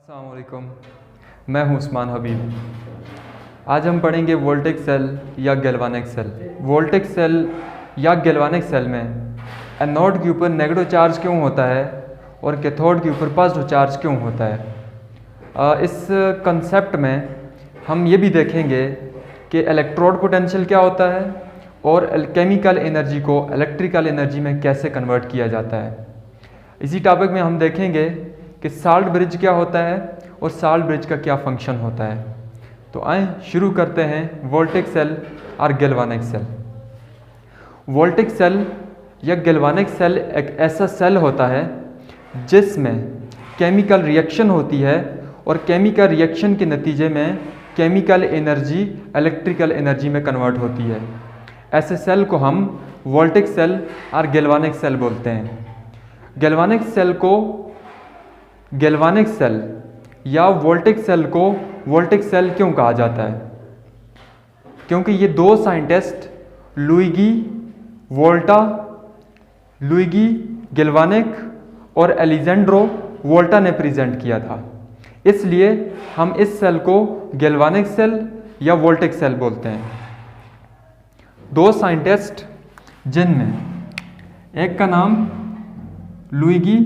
अस्सलाम वालेकुम, मैं हूं उस्मान हबीब। आज हम पढ़ेंगे वोल्टेज सेल या गैल्वानिक सेल। वोल्टेज सेल या गैल्वानिक सेल में एनोड के ऊपर नेगेटिव चार्ज क्यों होता है और कैथोड के ऊपर पॉजिटिव चार्ज क्यों होता है। इस कंसेप्ट में हम ये भी देखेंगे कि इलेक्ट्रोड पोटेंशियल क्या होता है और केमिकल एनर्जी को इलेक्ट्रिकल एनर्जी में कैसे कन्वर्ट किया जाता है। इसी टॉपिक में हम देखेंगे कि साल्ट ब्रिज क्या होता है और साल्ट ब्रिज का क्या फंक्शन होता है। तो आए शुरू करते हैं वोल्टेज सेल और गैल्वानिक सेल। वोल्टेज सेल या गैल्वानिक सेल एक ऐसा सेल होता है जिसमें केमिकल रिएक्शन होती है और केमिकल रिएक्शन के नतीजे में केमिकल एनर्जी इलेक्ट्रिकल एनर्जी में कन्वर्ट होती है। ऐसे सेल को हम वोल्टेज सेल और गैल्वानिक सेल बोलते हैं। गैल्वानिक सेल या वोल्टेज सेल को वोल्टेज सेल क्यों कहा जाता है? क्योंकि ये दो साइंटिस्ट लुइगी गैल्वानिक और एलिजेंड्रो वोल्टा ने प्रेजेंट किया था। इसलिए हम इस सेल को गैल्वानिक सेल या वोल्टेज सेल बोलते हैं। दो साइंटिस्ट जिनमें एक का नाम लुइगी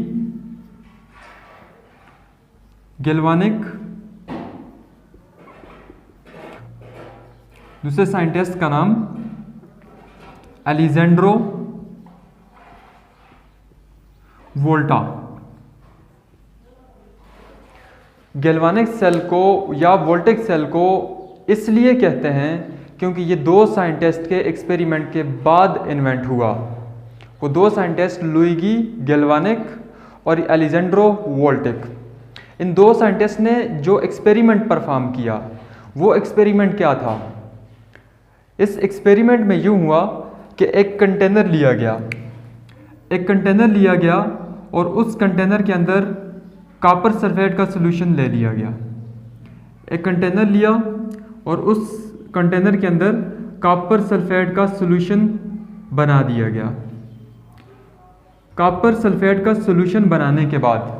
गैल्वानिक, दूसरे साइंटिस्ट का नाम एलिजेंड्रो वोल्टा। गैल्वानिक सेल को या वोल्टेज सेल को इसलिए कहते हैं क्योंकि ये दो साइंटिस्ट के एक्सपेरिमेंट के बाद इन्वेंट हुआ। वो दो साइंटिस्ट लुइगी गैल्वानिक और एलिजेंड्रो वोल्टिक, इन दो साइंटिस्ट ने जो एक्सपेरिमेंट परफॉर्म किया वो एक्सपेरिमेंट क्या था? इस एक्सपेरिमेंट में यूँ हुआ कि एक कंटेनर लिया गया और उस कंटेनर के अंदर कॉपर सल्फेट का सॉल्यूशन ले लिया गया। एक कंटेनर लिया और उस कंटेनर के अंदर कॉपर सल्फेट का सॉल्यूशन बना दिया गया। कॉपर सल्फेट का सॉल्यूशन बनाने के बाद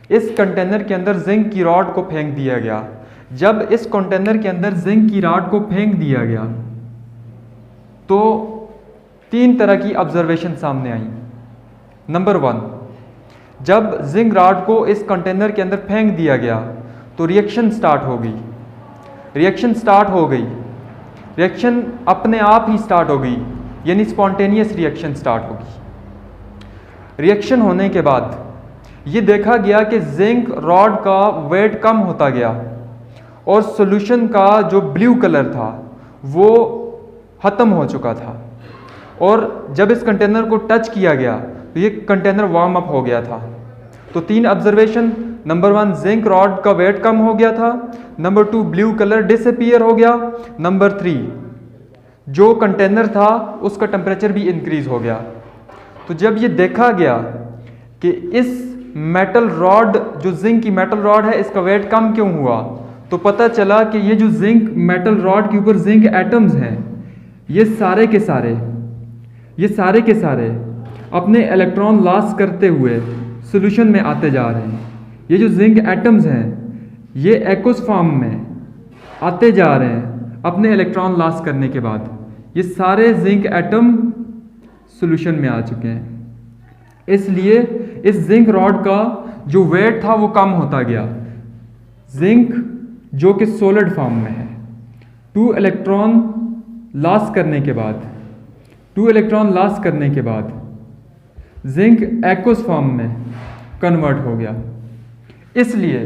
इस कंटेनर के अंदर जिंक की रॉड को फेंक दिया गया। जब इस कंटेनर के अंदर जिंक की रॉड को फेंक दिया गया तो तीन तरह की ऑब्जर्वेशन सामने आई। नंबर 1, जब जिंक रॉड को इस कंटेनर के अंदर फेंक दिया गया तो रिएक्शन स्टार्ट हो गई। रिएक्शन अपने आप ही स्टार्ट हो गई, यानी स्पॉन्टेनियस रिएक्शन स्टार्ट होगी। रिएक्शन होने के बाद ये देखा गया कि जिंक रॉड का वेट कम होता गया और सॉल्यूशन का जो ब्लू कलर था वो ख़त्म हो चुका था। और जब इस कंटेनर को टच किया गया तो ये कंटेनर वार्म अप हो गया था। तो तीन ऑब्जर्वेशन, नंबर 1 जिंक रॉड का वेट कम हो गया था, नंबर 2 ब्लू कलर डिसअपीयर हो गया, नंबर 3 जो कंटेनर था उसका टेम्परेचर भी इंक्रीज हो गया। तो जब ये देखा गया कि इस मेटल रॉड, जो जिंक की मेटल रॉड है, इसका वेट कम क्यों हुआ, तो पता चला कि ये जो जिंक मेटल रॉड के ऊपर जिंक एटम्स हैं ये सारे के सारे अपने इलेक्ट्रॉन लॉस करते हुए सॉल्यूशन में आते जा रहे हैं। ये जो जिंक एटम्स हैं ये एक्वस फॉर्म में आते जा रहे हैं अपने इलेक्ट्रॉन लॉस करने के बाद। ये सारे जिंक एटम सॉल्यूशन में आ चुके हैं। इसलिए इस जिंक रॉड का जो वेट था वो कम होता गया। जिंक जो कि सॉलिड फॉर्म में है, 2 इलेक्ट्रॉन लॉस करने के बाद जिंक एक्वस फॉर्म में कन्वर्ट हो गया। इसलिए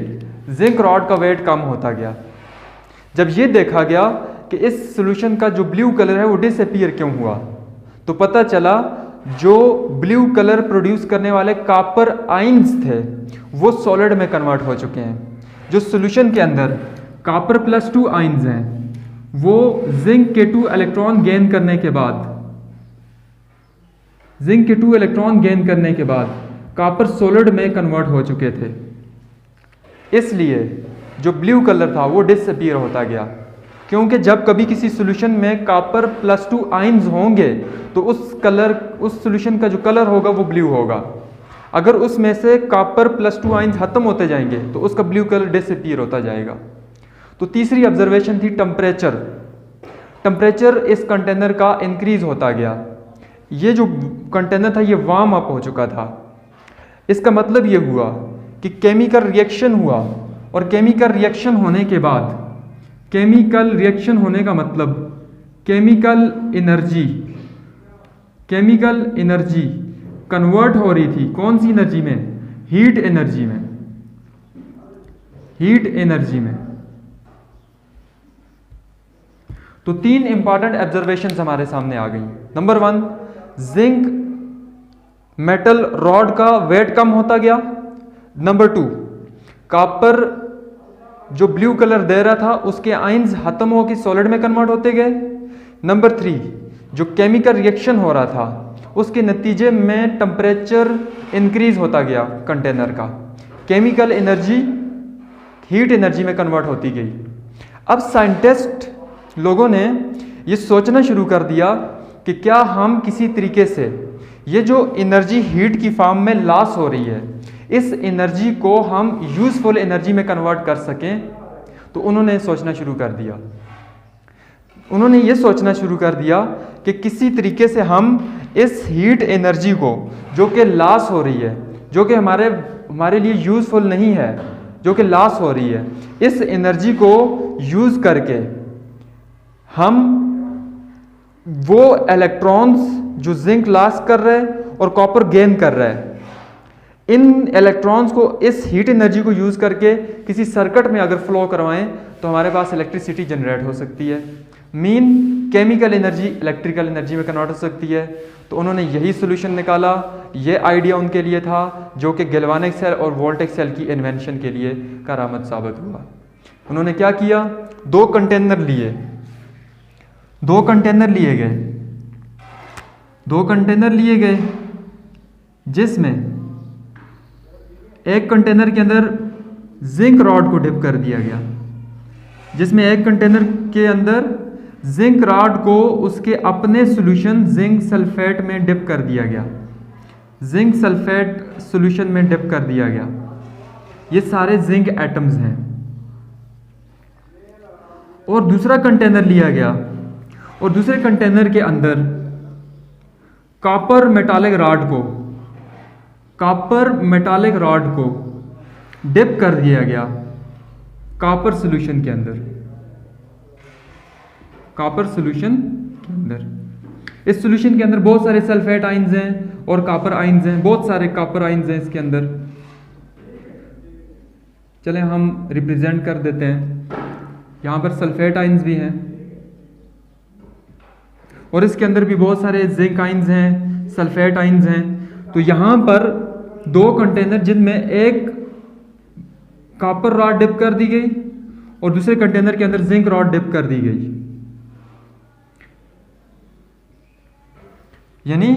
जिंक रॉड का वेट कम होता गया। जब ये देखा गया कि इस सॉल्यूशन का जो ब्लू कलर है वो डिसअपीयर क्यों हुआ, तो पता चला जो ब्लू कलर प्रोड्यूस करने वाले कॉपर आयंस थे वो सॉलिड में कन्वर्ट हो चुके हैं। जो सॉल्यूशन के अंदर कॉपर +2 आयंस हैं वो जिंक के 2 इलेक्ट्रॉन गेन करने के बाद कॉपर सॉलिड में कन्वर्ट हो चुके थे। इसलिए जो ब्लू कलर था वो डिसअपीयर होता गया, क्योंकि जब कभी किसी सॉल्यूशन में कॉपर +2 आयंस होंगे तो उस सॉल्यूशन का जो कलर होगा वो ब्लू होगा। अगर उसमें से कॉपर +2 आयंस खत्म होते जाएंगे तो उसका ब्लू कलर डिसअपीयर होता जाएगा। तो तीसरी ऑब्जर्वेशन थी टेम्परेचर। टेम्परेचर इस कंटेनर का इंक्रीज होता गया। ये जो कंटेनर था ये वार्म अप हो चुका था। इसका मतलब ये हुआ कि केमिकल रिएक्शन हुआ, और केमिकल रिएक्शन होने के बाद, केमिकल रिएक्शन होने का मतलब केमिकल एनर्जी कन्वर्ट हो रही थी। कौन सी एनर्जी में? हीट एनर्जी में। हीट एनर्जी में। तो 3 इंपॉर्टेंट ऑब्जर्वेशंस हमारे सामने आ गई। नंबर 1, जिंक मेटल रॉड का वेट कम होता गया। नंबर 2, कॉपर जो ब्लू कलर दे रहा था उसके आयंस खत्म होकर सॉलिड में कन्वर्ट होते गए। नंबर 3, जो केमिकल रिएक्शन हो रहा था उसके नतीजे में टेम्परेचर इंक्रीज होता गया कंटेनर का। केमिकल एनर्जी हीट एनर्जी में कन्वर्ट होती गई। अब साइंटिस्ट लोगों ने ये सोचना शुरू कर दिया कि क्या हम किसी तरीके से ये जो एनर्जी हीट की फॉर्म में लॉस हो रही है, इस एनर्जी को हम यूजफुल एनर्जी में कन्वर्ट कर सकें। तो उन्होंने सोचना शुरू कर दिया। उन्होंने ये सोचना शुरू कर दिया कि किसी तरीके से हम इस हीट एनर्जी को जो कि लॉस हो रही है, जो कि हमारे लिए यूजफुल नहीं है, जो कि लॉस हो रही है, इस एनर्जी को यूज करके हम वो इलेक्ट्रॉन्स जो जिंक लॉस कर रहे हैं और कॉपर गेन कर रहा है, इन इलेक्ट्रॉन्स को इस हीट एनर्जी को यूज करके किसी सर्किट में अगर फ्लो करवाएं तो हमारे पास इलेक्ट्रिसिटी जनरेट हो सकती है। Mean chemical energy electrical energy में कन्वर्ट हो सकती है। तो उन्होंने यही सोल्यूशन निकाला। ये आइडिया उनके लिए था जो कि गैल्वेनिक सेल और वोल्टेक सेल की इन्वेंशन के लिए करामत साबित हुआ। उन्होंने क्या किया? 2 कंटेनर लिए गए जिसमें एक कंटेनर के अंदर जिंक रॉड को डिप कर दिया गया, जिसमें एक कंटेनर के अंदर जिंक रॉड को उसके अपने सॉल्यूशन जिंक सल्फेट में डिप कर दिया गया। जिंक सल्फेट सॉल्यूशन में डिप कर दिया गया। ये सारे जिंक एटम्स हैं। और दूसरा कंटेनर लिया गया और दूसरे कंटेनर के अंदर कॉपर मेटालिक रॉड को डिप कर दिया गया कॉपर सॉल्यूशन के अंदर। इस सॉल्यूशन के अंदर बहुत सारे सल्फेट आयंस हैं और कॉपर आयंस हैं, बहुत सारे कॉपर आयंस हैं इसके अंदर। चलें हम रिप्रेजेंट कर देते हैं। यहाँ पर सल्फेट आयंस भी हैं और इसके अंदर भी बहुत सारे जिंक आयंस हैं, सल्फेट आयंस हैं। तो यहाँ पर 2 कंटेनर जिनमें एक कॉपर रॉड डिप कर दी गई और दूसरे कंटेनर के अंदर जिंक रॉड डिप कर दी गई। यानी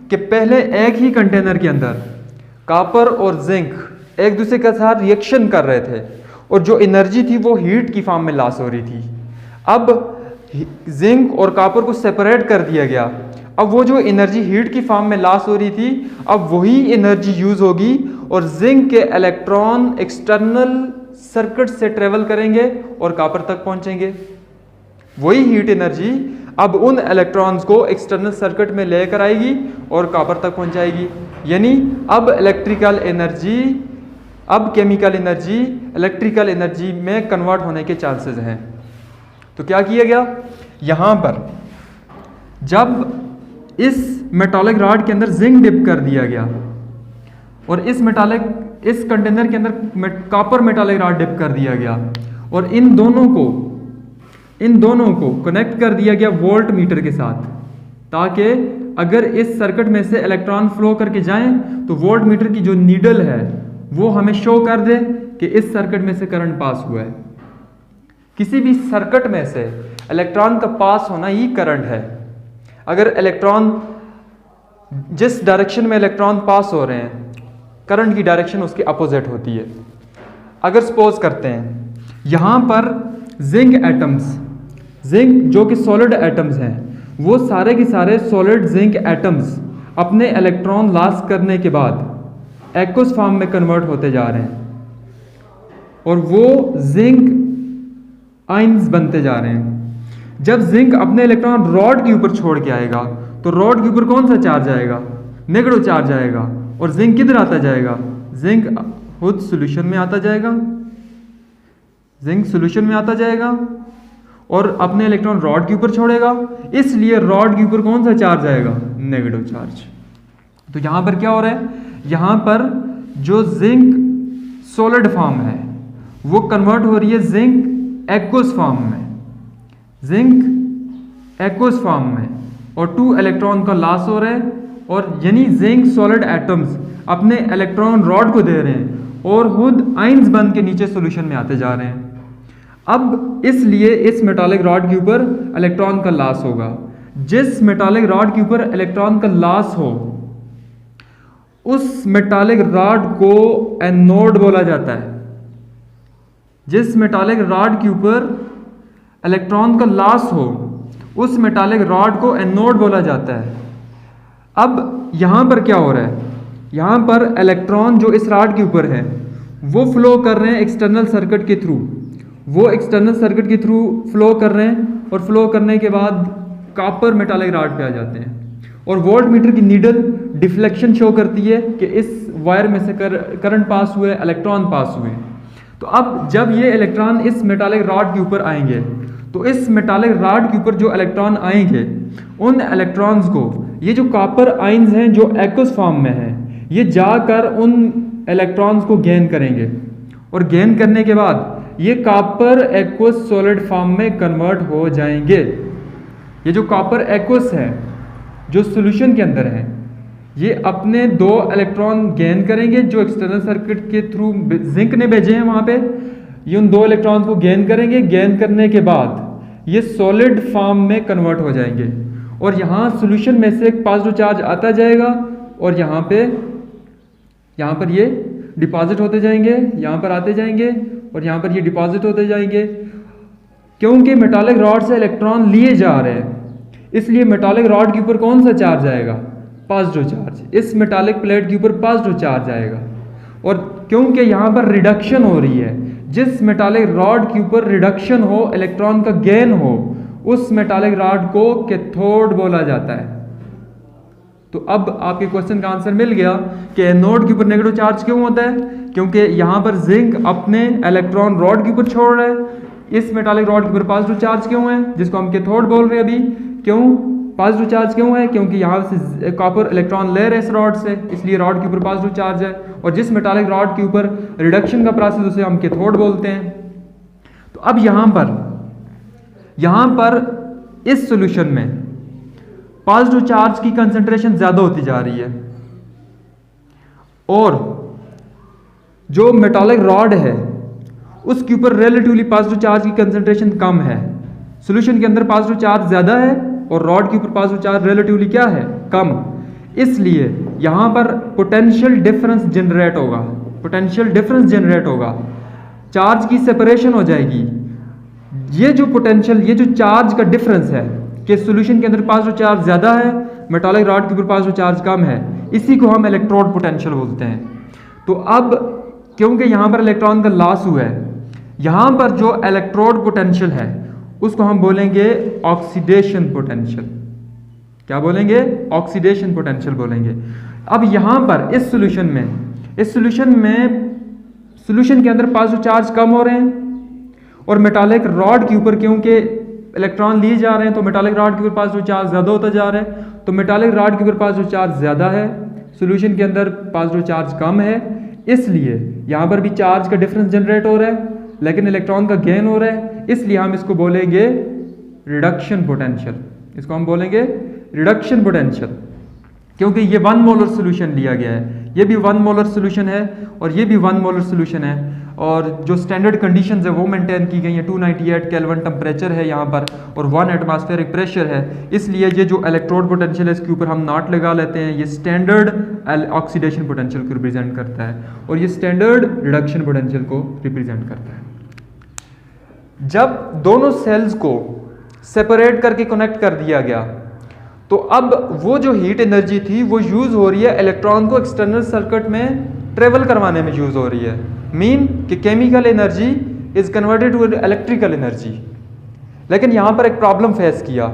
कि पहले एक ही कंटेनर के अंदर कॉपर और जिंक एक दूसरे के साथ रिएक्शन कर रहे थे और जो एनर्जी थी वो हीट की फॉर्म में लॉस हो रही थी। अब जिंक और कॉपर को सेपरेट कर दिया गया। अब वो जो एनर्जी हीट की फॉर्म में लॉस हो रही थी, अब वही एनर्जी यूज होगी और जिंक के इलेक्ट्रॉन एक्सटर्नल सर्किट से ट्रेवल करेंगे और कॉपर तक पहुंचेंगे। वही हीट एनर्जी अब उन इलेक्ट्रॉन्स को एक्सटर्नल सर्किट में लेकर आएगी और कॉपर तक पहुंचाएगी। यानी अब केमिकल एनर्जी इलेक्ट्रिकल एनर्जी में कन्वर्ट होने के चांसेस हैं। तो क्या किया गया? यहां पर जब इस मेटालिक रॉड के अंदर जिंक डिप कर दिया गया और इस कंटेनर के अंदर कॉपर मेटालिक रॉड डिप कर दिया गया और इन दोनों को कनेक्ट कर दिया गया वोल्ट मीटर के साथ, ताकि अगर इस सर्किट में से इलेक्ट्रॉन फ्लो करके जाएं तो वोल्ट मीटर की जो नीडल है वो हमें शो कर दे कि इस सर्किट में से करंट पास हुआ है। किसी भी सर्किट में से इलेक्ट्रॉन का पास होना ही करंट है। अगर इलेक्ट्रॉन जिस डायरेक्शन में इलेक्ट्रॉन पास हो रहे हैं, करंट की डायरेक्शन उसके अपोजिट होती है। अगर सपोज करते हैं यहां पर जिंक जो कि सॉलिड एटम्स हैं, वो सारे के सारे सॉलिड जिंक एटम्स अपने इलेक्ट्रॉन लॉस करने के बाद एक्वस फॉर्म में कन्वर्ट होते जा रहे हैं और वो जिंक आयंस बनते जा रहे हैं। जब जिंक अपने इलेक्ट्रॉन रॉड के ऊपर छोड़ के आएगा तो रॉड के ऊपर कौन सा चार्ज आएगा? नेगेटिव चार्ज आएगा। और जिंक किधर आता जाएगा? जिंक खुद सॉल्यूशन में आता जाएगा, जिंक सॉल्यूशन में आता जाएगा और अपने इलेक्ट्रॉन रॉड के ऊपर छोड़ेगा, इसलिए रॉड के ऊपर कौन सा चार्ज आएगा? Negative charge. तो यहां पर क्या हो रहा है? यहां पर जो जिंक सॉलिड फॉर्म है वो कन्वर्ट हो रही है जिंक एक्वस फॉर्म में, जिंक एक्वस फॉर्म में, और 2 इलेक्ट्रॉन का लॉस हो रहा है। और यानी जिंक सॉलिड एटम्स अपने इलेक्ट्रॉन रॉड को दे रहे हैं और खुद आयंस बन के नीचे सॉल्यूशन में आते जा रहे हैं। अब इसलिए इस मेटालिक रॉड के ऊपर इलेक्ट्रॉन का लॉस होगा। जिस मेटालिक रॉड के ऊपर इलेक्ट्रॉन का लॉस हो उस मेटालिक रॉड को एनोड बोला जाता है। जिस मेटालिक रॉड के ऊपर इलेक्ट्रॉन का लॉस हो उस मेटालिक रॉड को एनोड बोला जाता है। अब यहां पर क्या हो रहा है? यहां पर इलेक्ट्रॉन जो इस रॉड के ऊपर है वो फ्लो कर रहे हैं एक्सटर्नल सर्किट के थ्रू, वो एक्सटर्नल सर्किट के थ्रू फ्लो कर रहे हैं और फ्लो करने के बाद कॉपर मेटालिक रॉड पे आ जाते हैं और वोल्टमीटर की नीडल डिफ्लेक्शन शो करती है कि इस वायर में से करंट पास हुए, इलेक्ट्रॉन पास हुए। तो अब जब ये इलेक्ट्रॉन इस मेटालिक रॉड के ऊपर आएंगे तो इस मेटालिक रॉड के ऊपर जो इलेक्ट्रॉन आएंगे उन इलेक्ट्रॉन्स को ये जो कॉपर आयंस हैं जो एक्वस फॉर्म में हैं ये जाकर उन इलेक्ट्रॉन्स को गेन करेंगे और गेन करने के बाद ये कॉपर एक्वस सॉलिड फॉर्म में कन्वर्ट हो जाएंगे। ये जो कॉपर एक्वस है जो सॉल्यूशन के अंदर है ये अपने 2 इलेक्ट्रॉन गेन करेंगे जो एक्सटर्नल सर्किट के थ्रू जिंक ने भेजे हैं वहां पे। ये उन 2 इलेक्ट्रॉन को गेन करेंगे, गेन करने के बाद ये सॉलिड फॉर्म में कन्वर्ट हो जाएंगे और यहाँ सॉल्यूशन में से एक पॉजिटिव चार्ज आता जाएगा और यहाँ पर ये डिपॉजिट होते जाएंगे, यहाँ पर आते जाएंगे और यहाँ पर ये डिपॉजिट होते जाएंगे। क्योंकि मेटालिक रॉड से इलेक्ट्रॉन लिए जा रहे हैं इसलिए मेटालिक रॉड के ऊपर कौन सा चार्ज आएगा? Positive charge. इस मेटालिक प्लेट के ऊपर पॉजिटिव चार्ज आएगा और क्योंकि यहाँ पर रिडक्शन हो रही है, जिस मेटालिक रॉड के ऊपर रिडक्शन हो, इलेक्ट्रॉन का गेन हो, उस मेटालिक रॉड को कैथोड बोला जाता है। तो अब आपके क्वेश्चन का आंसर मिल गया कि एनोड के ऊपर नेगेटिव चार्ज क्यों होता है? क्योंकि यहाँ पर जिंक अपने इलेक्ट्रॉन रॉड के ऊपर छोड़ रहा है। इस मेटालिक रॉड के ऊपर पॉजिटिव चार्ज क्यों है जिसको हम कैथोड बोल रहे हैं अभी? क्यों पॉजिटिव चार्ज क्यों है? क्योंकि यहाँ से कॉपर इलेक्ट्रॉन ले रहे हैं इस रॉड से, इसलिए रॉड के ऊपर पॉजिटिव चार्ज है। और जिस मेटालिक रॉड के ऊपर रिडक्शन का प्रोसेस उसे हम कैथोड बोलते हैं। तो अब यहाँ पर इस सॉल्यूशन में पॉजिटिव चार्ज की कंसंट्रेशन ज्यादा होती जा रही है और जो मेटालिक रॉड है उसके ऊपर रिलेटिवली पॉजिटिव चार्ज की कंसंट्रेशन कम है। सॉल्यूशन के अंदर पॉजिटिव चार्ज ज्यादा है और रॉड के ऊपर पॉजिटिव चार्ज रिलेटिवली क्या है? कम। इसलिए यहां पर पोटेंशियल डिफरेंस जनरेट होगा, पोटेंशियल डिफरेंस जनरेट होगा, चार्ज की सेपरेशन हो जाएगी। ये जो पोटेंशियल, ये जो चार्ज का डिफरेंस है कि सॉल्यूशन के अंदर पॉजिटिव चार्ज ज्यादा है, मेटालिक रॉड के ऊपर पॉजिटिव चार्ज कम है, इसी को हम इलेक्ट्रोड पोटेंशियल बोलते हैं। तो अब क्योंकि यहां पर इलेक्ट्रॉन का लॉस हुआ है, यहां पर जो इलेक्ट्रोड पोटेंशियल है उसको हम बोलेंगे ऑक्सीडेशन पोटेंशियल। क्या बोलेंगे? ऑक्सीडेशन पोटेंशियल बोलेंगे। अब यहां पर इस सॉल्यूशन के अंदर पॉजिटिव चार्ज कम हो रहे हैं और मेटालिक रॉड के ऊपर क्योंकि इलेक्ट्रॉन लिए जा रहे हैं तो मेटालिक रॉड के ऊपर पॉजिटिव चार्ज ज्यादा होता जा रहा है। तो मेटालिक रॉड के ऊपर पॉजिटिव चार्ज ज्यादा है, सॉल्यूशन के अंदर पॉजिटिव चार्ज कम है, इसलिए यहां पर भी चार्ज का डिफरेंस जनरेट हो रहा है लेकिन इलेक्ट्रॉन का गेन हो रहा है, इसलिए हम इसको बोलेंगे रिडक्शन पोटेंशियल। इसको हम बोलेंगे रिडक्शन पोटेंशियल क्योंकि ये 1 मोलर सॉल्यूशन लिया गया है, ये भी 1 मोलर सॉल्यूशन है और ये भी 1 मोलर सॉल्यूशन है और जो स्टैंडर्ड कंडीशंस है वो मेंटेन की गई है। 298 केल्विन टेम्परेचर है यहाँ पर और 1 एटमॉस्फेरिक प्रेशर है, इसलिए ये जो इलेक्ट्रोड पोटेंशियल है इसके ऊपर हम नॉट लगा लेते हैं। ये स्टैंडर्ड ऑक्सीडेशन पोटेंशियल को रिप्रेजेंट करता है और ये स्टैंडर्ड रिडक्शन पोटेंशियल को रिप्रेजेंट करता है। जब दोनों सेल्स को सेपरेट करके कनेक्ट कर दिया गया तो अब वो जो हीट एनर्जी थी वो यूज हो रही है इलेक्ट्रॉन को एक्सटर्नल सर्किट में ट्रेवल करवाने में यूज़ हो रही है। मीन कि chemical energy is converted to electrical energy. लेकिन यहाँ पर एक प्रॉब्लम फेस किया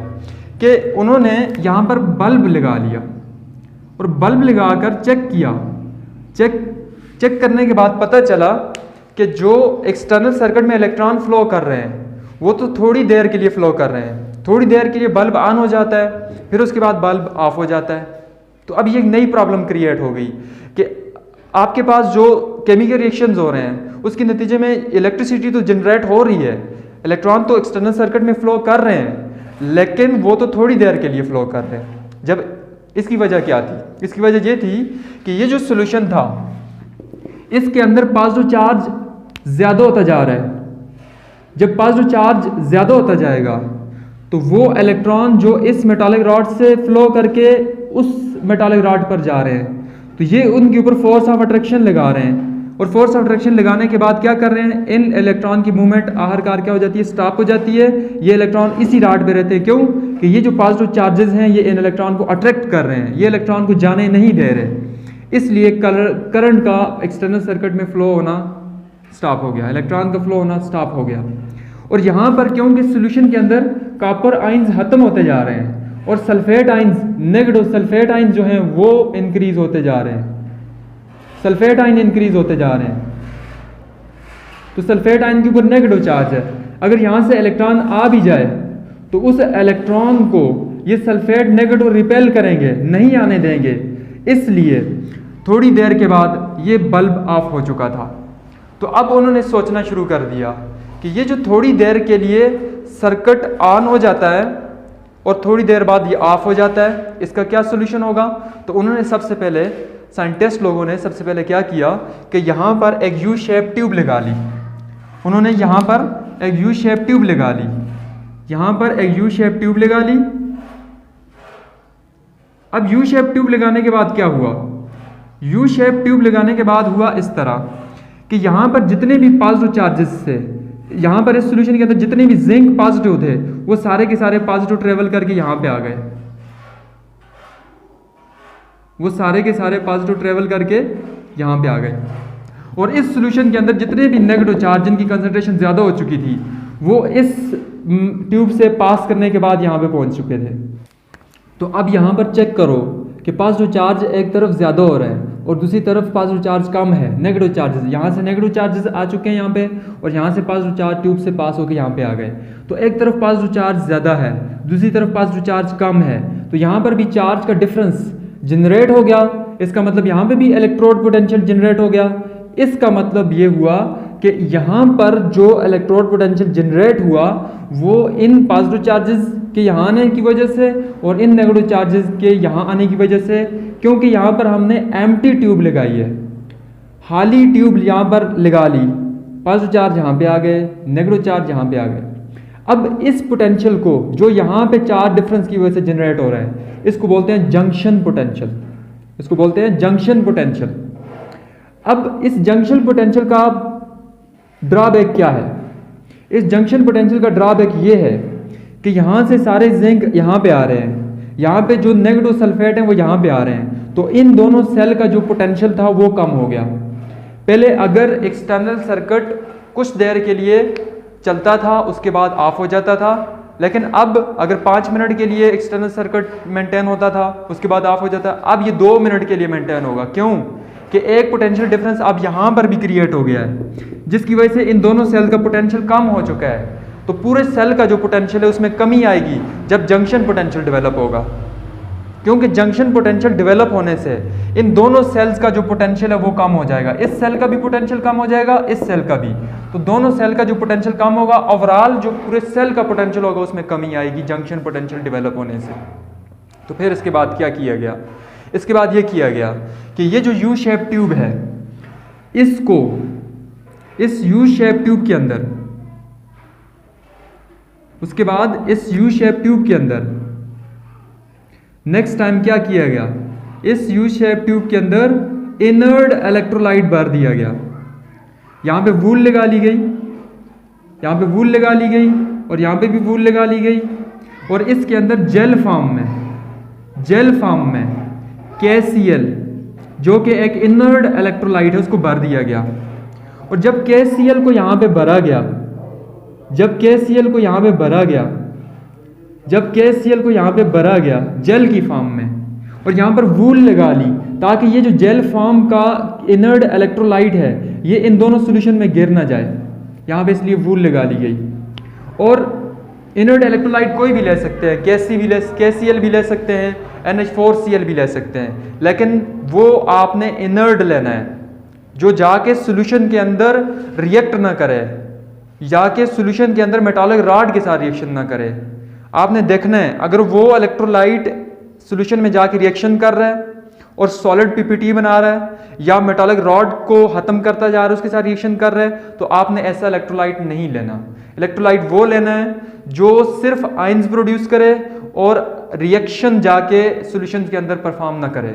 कि उन्होंने यहाँ पर बल्ब लगा लिया और बल्ब लगाकर चेक किया। चेक करने के बाद पता चला कि जो एक्सटर्नल सर्किट में इलेक्ट्रॉन फ्लो कर रहे हैं वो तो थोड़ी देर के लिए फ्लो कर रहे हैं, थोड़ी देर के लिए बल्ब ऑन हो जाता है, फिर उसके बाद बल्ब ऑफ हो जाता है। तो अब ये एक नई प्रॉब्लम क्रिएट हो गई कि आपके पास जो केमिकल रिएक्शंस हो रहे हैं उसके नतीजे में इलेक्ट्रिसिटी तो जनरेट हो रही है, इलेक्ट्रॉन तो एक्सटर्नल सर्किट में फ्लो कर रहे हैं, लेकिन वो तो थोड़ी देर के लिए फ्लो कर रहे हैं। जब इसकी वजह क्या थी? इसकी वजह ये थी कि ये जो सोल्यूशन था इसके अंदर पॉजिटिव चार्ज ज़्यादा होता जा रहा है। जब पॉजिटिव चार्ज ज़्यादा होता जाएगा तो वो इलेक्ट्रॉन जो इस मेटालिक रॉड से फ्लो करके उस मेटालिक रॉड पर जा रहे हैं तो ये उनके ऊपर फोर्स ऑफ अट्रैक्शन लगा रहे हैं, और फोर्स ऑफ अट्रैक्शन लगाने के बाद क्या कर रहे हैं, इन इलेक्ट्रॉन की मूवमेंट आखिरकार क्या हो जाती है, स्टॉप हो जाती है। ये इलेक्ट्रॉन इसी रॉड पे रहते हैं। क्यों? कि ये जो पॉजिटिव चार्जेस हैं ये इन इलेक्ट्रॉन को अट्रैक्ट कर रहे हैं, ये इलेक्ट्रॉन को जाने नहीं दे रहे। इसलिए करंट का एक्सटर्नल सर्किट में फ्लो होना स्टॉप हो गया, इलेक्ट्रॉन का फ्लो होना स्टॉप हो गया। और यहाँ पर क्योंकि सोल्यूशन के अंदर कॉपर आइंस खत्म होते जा रहे हैं और sulphate ions, negative sulphate ions जो हैं वो इंक्रीज होते जा रहे हैं, सल्फेट आयन इंक्रीज होते जा रहे हैं। तो सल्फेट आयन के ऊपर नेगेटिव चार्ज है, अगर यहाँ से इलेक्ट्रॉन आ भी जाए तो उस इलेक्ट्रॉन को ये सल्फेट नेगेटिव रिपेल करेंगे, नहीं आने देंगे। इसलिए थोड़ी देर के बाद ये बल्ब ऑफ हो चुका था। तो अब उन्होंने सोचना शुरू कर दिया कि ये जो थोड़ी देर के लिए सर्किट ऑन हो जाता है और थोड़ी देर बाद ये ऑफ हो जाता है, इसका क्या सोल्यूशन होगा। तो उन्होंने सबसे पहले, साइंटिस्ट लोगों ने सबसे पहले क्या किया कि यहाँ पर एक यू शेप ट्यूब लगा ली। उन्होंने यहाँ पर एक यू शेप ट्यूब लगा ली, यहाँ पर एक यू शेप ट्यूब लगा ली। अब यू शेप ट्यूब लगाने के बाद क्या हुआ, यू शेप ट्यूब लगाने के बाद हुआ इस तरह कि यहाँ पर जितने भी पॉजिटिव चार्जेस थे, यहाँ पर इस सॉल्यूशन के अंदर जितने भी जिंक पॉजिटिव थे वो सारे के सारे पॉजिटिव ट्रेवल करके यहाँ पे आ गए, वो सारे के सारे पॉजिटिव ट्रेवल करके यहाँ पे आ गए। और इस सॉल्यूशन के अंदर जितने भी नेगेटिव चार्ज जिनकी कंसंट्रेशन ज़्यादा हो चुकी थी वो इस ट्यूब से पास करने के बाद यहाँ पे पहुँच चुके थे। तो अब यहाँ पर चेक करो कि पॉजिटिव चार्ज एक तरफ ज़्यादा हो रहा है और दूसरी तरफ पॉजिटिव चार्ज कम है, नेगेटिव चार्जेस, यहाँ से नेगेटिव चार्जेस आ चुके हैं यहाँ पे और यहाँ से पॉजिटिव चार्ज ट्यूब से पास होकर यहाँ पे आ गए। तो एक तरफ पॉजिटिव चार्ज ज़्यादा है, दूसरी तरफ पॉजिटिव चार्ज कम है, तो यहाँ पर भी चार्ज का डिफरेंस जनरेट हो गया। इसका मतलब यहाँ पे भी इलेक्ट्रोड पोटेंशियल जनरेट हो गया। इसका मतलब ये हुआ कि यहाँ पर जो इलेक्ट्रोड पोटेंशियल जनरेट हुआ वो इन पॉजिटिव चार्जेस के यहाँ आने की वजह से और इन नेगेटिव चार्जेस के यहाँ आने की वजह से, क्योंकि यहाँ पर हमने एम्प्टी ट्यूब लगाई है, खाली ट्यूब यहाँ पर लगा ली, पॉजिटिव चार्ज यहाँ पे आ गए, नेगेटिव चार्ज यहाँ पे आ गए। अब इस पोटेंशियल को जो यहाँ पे चार्ज डिफरेंस की वजह से जनरेट हो रहा है इसको बोलते हैं जंक्शन पोटेंशियल, इसको बोलते हैं जंक्शन पोटेंशियल। अब इस जंक्शन पोटेंशियल का ड्रॉबैक क्या है? इस जंक्शन पोटेंशियल का ड्रॉबैक ये है कि यहाँ से सारे जिंक यहाँ पे आ रहे हैं, यहाँ पे जो नेगेटिव सल्फेट हैं वो यहाँ पे आ रहे हैं, तो इन दोनों सेल का जो पोटेंशियल था वो कम हो गया। पहले अगर एक्सटर्नल सर्किट कुछ देर के लिए चलता था उसके बाद ऑफ हो जाता था, लेकिन अब अगर 5 मिनट के लिए एक्सटर्नल सर्किट मेंटेन होता था उसके बाद ऑफ हो जाता, अब ये 2 मिनट के लिए मेंटेन होगा। क्यों? कि एक पोटेंशियल डिफरेंस अब यहाँ पर भी क्रिएट हो गया है जिसकी वजह से इन दोनों सेल का पोटेंशियल कम हो चुका है। तो पूरे सेल का जो पोटेंशियल है उसमें कमी आएगी जब जंक्शन पोटेंशियल डेवलप होगा, क्योंकि जंक्शन पोटेंशियल डेवलप होने से इन दोनों सेल्स का जो पोटेंशियल है वो कम हो जाएगा। इस सेल का भी पोटेंशियल कम हो जाएगा, इस सेल का भी, तो दोनों सेल का जो पोटेंशियल कम होगा, ओवरऑल जो पूरे सेल का पोटेंशियल होगा उसमें कमी आएगी जंक्शन पोटेंशियल डेवलप होने से। तो फिर इसके बाद क्या किया गया? इसके बाद ये किया गया कि ये जो यू शेप ट्यूब है इसको इस यू शेप ट्यूब के अंदर, उसके बाद इस यू शेप ट्यूब के अंदर नेक्स्ट टाइम क्या किया गया, इस यू शेप ट्यूब के अंदर इनर्ड इलेक्ट्रोलाइट भर दिया गया। यहाँ पे वूल लगा ली गई, यहाँ पे वूल लगा ली गई और यहाँ पे भी वूल लगा ली गई, और इसके अंदर जेल फॉर्म में KCl जो कि एक इनर्ट इलेक्ट्रोलाइट है, उसको भर दिया गया। और जब KCl को यहाँ पे भरा गया, जब KCl को यहाँ पे भरा गया, जब KCl को यहाँ पे भरा गया जेल की फॉर्म में, और यहाँ पर वूल लगा ली ताकि ये जो जेल फॉर्म का इनर्ट इलेक्ट्रोलाइट है ये इन दोनों सॉल्यूशन में गिर ना जाए, यहाँ पे इसलिए वूल लगा ली गई। और इनर्ट इलेक्ट्रोलाइट कोई भी ले सकते हैं, KCl भी ले सकते हैं, NH4Cl भी ले सकते हैं, लेकिन वो आपने इनर्ट लेना है जो जाके सॉल्यूशन के अंदर रिएक्ट ना करे, जाके सॉल्यूशन के अंदर मेटालिक रॉड के साथ रिएक्शन ना करे। आपने देखना है अगर वो इलेक्ट्रोलाइट सॉल्यूशन में जाके रिएक्शन कर रहा है और सॉलिड PPT बना रहा है या मेटालिक रॉड को खत्म करता जा रहा है, उसके साथ रिएक्शन कर रहा है, तो आपने ऐसा इलेक्ट्रोलाइट नहीं लेना। इलेक्ट्रोलाइट वो लेना है जो सिर्फ आयंस प्रोड्यूस करे और रिएक्शन जाके सॉल्यूशन के अंदर परफॉर्म ना करे।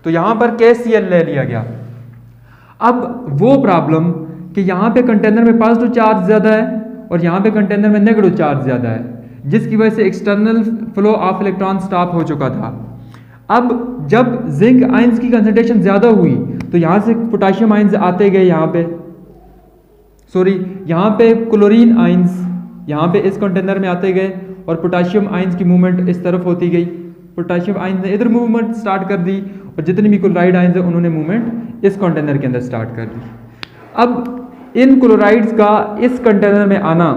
तो यहाँ पर KCl ले लिया गया। अब वो प्रॉब्लम कि यहाँ पे कंटेनर में पॉजिटिव चार्ज ज़्यादा है और यहाँ पे कंटेनर में नेगेटिव चार्ज ज़्यादा है, जिसकी वजह से external flow of electron stop हो चुका था। अब जब जिंक आयंस की कंसंट्रेशन ज़्यादा हुई तो यहाँ से पोटाशियम आयंस आते गए, यहाँ पे क्लोरीन आयंस यहाँ पे इस कंटेनर में आते गए और पोटाशियम आयंस की मूवमेंट इस तरफ होती गई। पोटाशियम आयंस ने इधर मूवमेंट स्टार्ट कर दी और जितनी भी क्लोराइड आयंस है उन्होंने मूवमेंट इस कंटेनर के अंदर स्टार्ट कर दी। अब इन क्लोराइड्स का इस कंटेनर में आना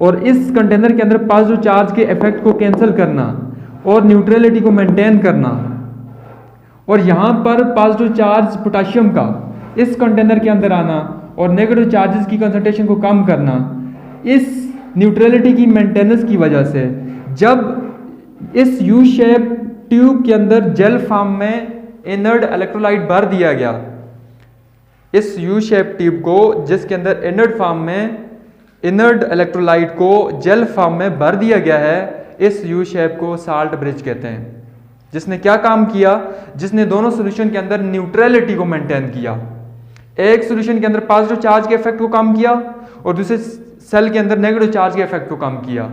और इस कंटेनर के अंदर पॉजिटिव चार्ज के इफेक्ट को कैंसिल करना और न्यूट्रलिटी को मेंटेन करना, और यहाँ पर पॉजिटिव चार्ज पोटाशियम का इस कंटेनर के अंदर आना और नेगेटिव चार्जेस की कंसंट्रेशन को कम करना, इस न्यूट्रलिटी की मेंटेनेंस की वजह से जब इस यू शेप ट्यूब के अंदर जेल फॉर्म में इनर्ट इलेक्ट्रोलाइट भर दिया गया, इस यू शेप ट्यूब को जिसके अंदर इनर्ट फॉर्म में इनर्ट इलेक्ट्रोलाइट को जेल फॉर्म में भर दिया गया है, इस यू शेप को साल्ट ब्रिज कहते हैं। जिसने क्या काम किया, जिसने दोनों सॉल्यूशन के अंदर न्यूट्रलिटी को मेंटेन किया। एक सॉल्यूशन के अंदर पॉजिटिव चार्ज के इफेक्ट को कम किया और दूसरे सेल के अंदर नेगेटिव चार्ज के इफेक्ट को कम किया।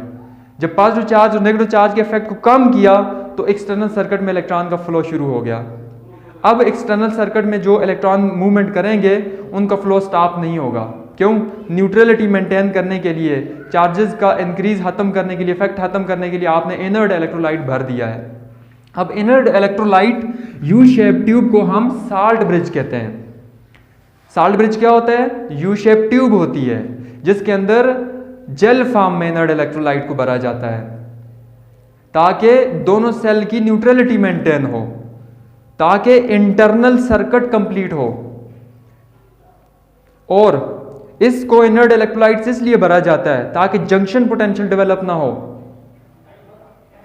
जब पॉजिटिव चार्ज और नेगेटिव चार्ज के इफेक्ट को कम किया तो एक्सटर्नल सर्किट में इलेक्ट्रॉन का फ्लो शुरू हो गया। अब एक्सटर्नल सर्किट में जो इलेक्ट्रॉन मूवमेंट करेंगे उनका फ्लो स्टॉप नहीं होगा। क्यों? न्यूट्रलिटी मेंटेन करने के लिए, चार्जेस का इंक्रीज खत्म करने के लिए, इफेक्ट खत्म करने के लिए आपने इनर्ट इलेक्ट्रोलाइट भर दिया है। अब inert electrolyte U shape tube को हम साल्ट ब्रिज कहते हैं। साल्ट ब्रिज क्या होता है? यू शेप ट्यूब होती है जिसके अंदर जेल फॉर्म में इनर्ट इलेक्ट्रोलाइट को भरा जाता है ताकि दोनों सेल की न्यूट्रलिटी मेंटेन हो, ताकि इंटरनल सर्किट कंप्लीट हो। और इसको इनर्ट इलेक्ट्रोलाइट इसलिए भरा जाता है ताकि जंक्शन पोटेंशियल डेवलप ना हो।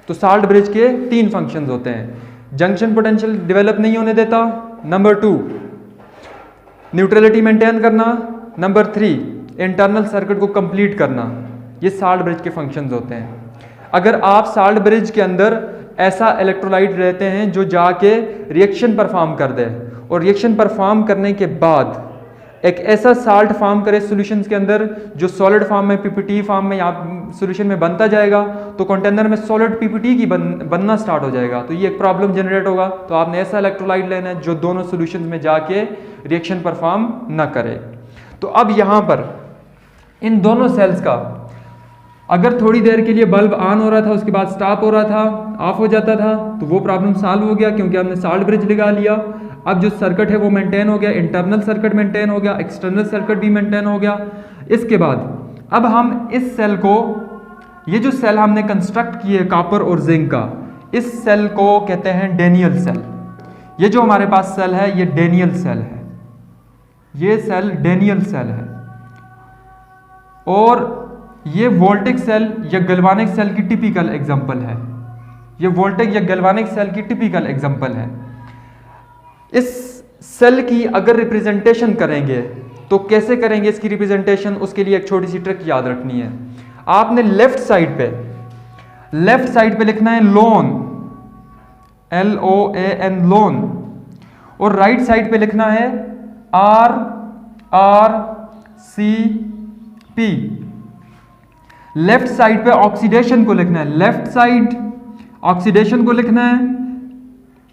तो साल्ट ब्रिज के 3 फंक्शंस होते हैं। जंक्शन पोटेंशियल डेवलप नहीं होने देता, नंबर 2 न्यूट्रलिटी मेंटेन करना, नंबर 3 इंटरनल सर्किट को कंप्लीट करना। ये साल्ट ब्रिज के फंक्शंस होते हैं। अगर आप साल्ट ब्रिज के अंदर ऐसा इलेक्ट्रोलाइट रहते हैं जो जाके रिएक्शन परफॉर्म कर दे और रिएक्शन परफॉर्म करने के बाद एक ऐसा साल्ट फॉर्म करे सॉल्यूशंस के अंदर जो सॉलिड फॉर्म में PPT फॉर्म में यहाँ सॉल्यूशन में बनता जाएगा, तो कंटेनर में सॉलिड PPT की बनना स्टार्ट हो जाएगा, तो ये एक प्रॉब्लम जनरेट होगा। तो आपने ऐसा इलेक्ट्रोलाइट लेना है जो दोनों सॉल्यूशंस में जाके रिएक्शन परफॉर्म न करे। तो अब यहाँ पर इन दोनों सेल्स का अगर थोड़ी देर के लिए बल्ब ऑन हो रहा था उसके बाद स्टॉप हो रहा था, ऑफ हो जाता था, तो वो प्रॉब्लम सॉल्व हो गया क्योंकि हमने साल्ट ब्रिज लगा लिया। अब जो सर्किट है वो मेंटेन हो गया, इंटरनल सर्किट मेंटेन हो गया, एक्सटर्नल सर्किट भी मेंटेन हो गया। इसके बाद अब हम इस सेल को, ये जो सेल हमने कंस्ट्रक्ट किए कॉपर और जिंक का, इस सेल को कहते हैं डेनियल सेल। ये जो हमारे पास सेल है ये डेनियल सेल है, ये सेल डेनियल सेल है। और ये वोल्टिक सेल या गैल्वानिक सेल की टिपिकल एग्जांपल है। ये वोल्टिक या गैल्वानिक सेल की टिपिकल एग्जांपल है। इस सेल की अगर रिप्रेजेंटेशन करेंगे तो कैसे करेंगे इसकी रिप्रेजेंटेशन, उसके लिए एक छोटी सी ट्रिक याद रखनी है। आपने लेफ्ट साइड पे लिखना है लोन, LOAN लोन, और राइट साइड पे लिखना है RRCP। लेफ्ट साइड पे ऑक्सीडेशन को लिखना है, लेफ्ट साइड ऑक्सीडेशन को लिखना है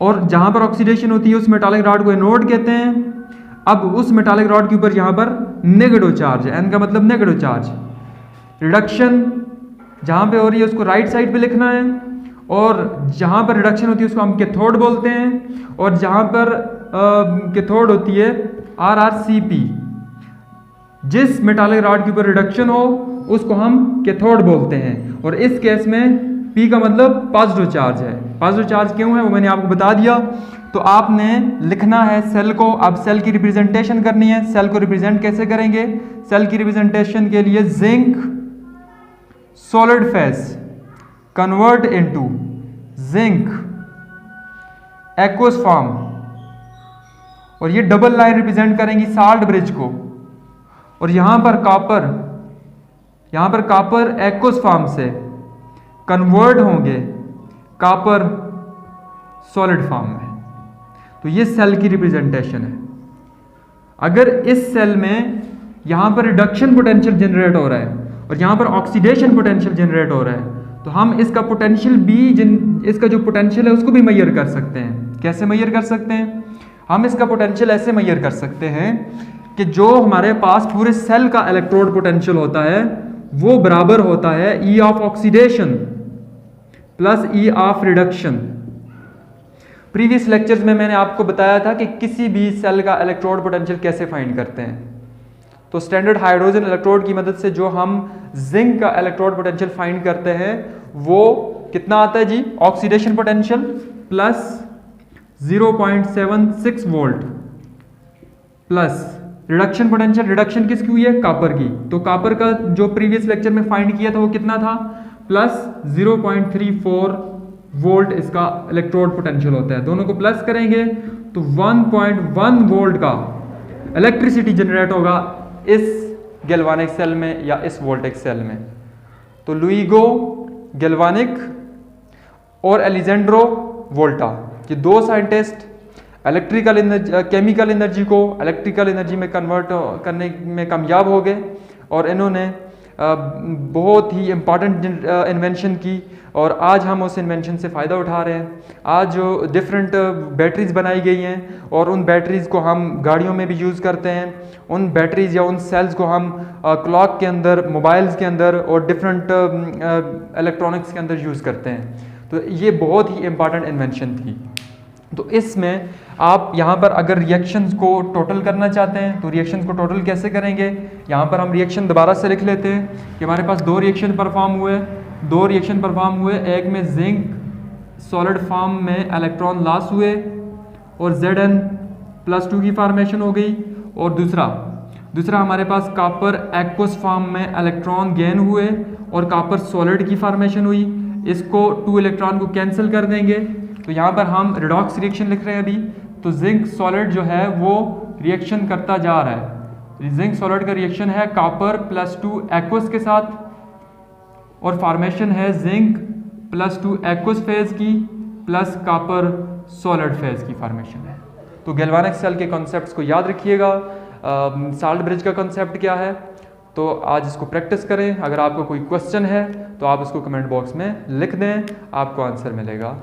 और जहाँ पर ऑक्सीडेशन होती है उस मेटालिक रॉड को एनोड कहते हैं। अब उस मेटालिक रॉड के ऊपर यहाँ पर नेगेटिव चार्ज है, एन का मतलब नेगेटिव चार्ज। रिडक्शन जहाँ पे हो रही है उसको राइट साइड पे लिखना है, और जहाँ पर रिडक्शन होती है उसको हम कैथोड बोलते हैं, और जहाँ पर कैथोड होती है RRCP। जिस मेटालिक रॉड के ऊपर रिडक्शन हो उसको हम कैथोड बोलते हैं, और इस केस में P का मतलब पॉजिटिव चार्ज है। पॉजिटिव चार्ज क्यों है वो मैंने आपको बता दिया। तो आपने लिखना है सेल को, अब सेल की रिप्रेजेंटेशन करनी है। सेल को रिप्रेजेंट कैसे करेंगे? सेल की रिप्रेजेंटेशन के लिए zinc solid phase convert into zinc aqueous form, और ये डबल लाइन रिप्रेजेंट करेंगी साल्ट ब्रिज को, और यहां पर कॉपर एक्वस फॉर्म से कन्वर्ट होंगे कॉपर सॉलिड फॉर्म में। तो ये सेल की रिप्रेजेंटेशन है। अगर इस सेल में यहां पर रिडक्शन पोटेंशियल जनरेट हो रहा है और यहां पर ऑक्सीडेशन पोटेंशियल जनरेट हो रहा है, तो हम इसका पोटेंशियल भी इसका जो पोटेंशियल है उसको भी मेजर कर सकते हैं। कैसे मेजर कर सकते हैं? हम इसका पोटेंशियल ऐसे मेजर कर सकते हैं कि जो हमारे पास पूरे सेल का इलेक्ट्रोड पोटेंशियल होता है वो बराबर होता है E of oxidation plus E of reduction. Previous lectures में मैंने आपको बताया था कि किसी भी सेल का इलेक्ट्रोड पोटेंशियल कैसे फाइंड करते हैं। तो स्टैंडर्ड हाइड्रोजन इलेक्ट्रोड की मदद से जो हम जिंक का इलेक्ट्रोड पोटेंशियल फाइंड करते हैं वो कितना आता है जी? Oxidation potential plus 0.76 volt plus reduction potential. Reduction किसकी हुई है? कॉपर की। तो कॉपर का जो प्रीवियस लेक्चर में फाइंड किया था वो कितना था? प्लस 0.34 वोल्ट इसका इलेक्ट्रोड पोटेंशियल होता है। दोनों को प्लस करेंगे तो 1.1 वोल्ट का इलेक्ट्रिसिटी जनरेट होगा इस गैल्वानिक सेल में या इस वोल्टेक सेल में। तो लुइगो गैल्वानिक और एलिजेंड्रो वोल्टा, ये दो scientist electrical energy chemical energy को इलेक्ट्रिकल एनर्जी में कन्वर्ट करने में कामयाब हो गए, और इन्होंने बहुत ही इम्पॉर्टेंट इन्वेंशन की, और आज हम उस इन्वेंशन से फ़ायदा उठा रहे हैं। आज जो डिफरेंट बैटरीज़ बनाई गई हैं और उन बैटरीज़ को हम गाड़ियों में भी यूज़ करते हैं, उन बैटरीज़ या उन सेल्स को हम क्लॉक के अंदर, मोबाइल्स के अंदर और डिफरेंट इलेक्ट्रॉनिक्स के अंदर यूज़ करते हैं। तो ये बहुत ही इम्पॉर्टेंट इन्वेंशन थी। तो इसमें आप यहाँ पर अगर रिएक्शंस को टोटल करना चाहते हैं तो रिएक्शंस को टोटल कैसे करेंगे? यहाँ पर हम रिएक्शन दोबारा से लिख लेते हैं कि हमारे पास दो रिएक्शन परफॉर्म हुए। एक में जिंक सॉलिड फॉर्म में इलेक्ट्रॉन लॉस हुए और Zn+2 की फॉर्मेशन हो गई, और दूसरा हमारे पास कॉपर एक्वस फॉर्म में इलेक्ट्रॉन गेन हुए और कॉपर सॉलिड की फॉर्मेशन हुई। इसको 2 इलेक्ट्रॉन को कैंसिल कर देंगे, तो यहाँ पर हम रिडॉक्स रिएक्शन लिख रहे हैं अभी। तो जिंक सॉलिड जो है वो रिएक्शन करता जा रहा है। जिंक सॉलिड का रिएक्शन है कॉपर+2 एक्वस के साथ, और फॉर्मेशन है जिंक+2 एक्वस फेज की प्लस कॉपर सॉलिड फेज की फॉर्मेशन है। तो गैल्वानिक सेल के कॉन्सेप्ट्स को याद रखिएगा। साल्ट ब्रिज का कॉन्सेप्ट क्या है, तो आज इसको प्रैक्टिस करें। अगर आपको कोई क्वेश्चन है तो आप उसको कमेंट बॉक्स में लिख दें, आपको आंसर मिलेगा।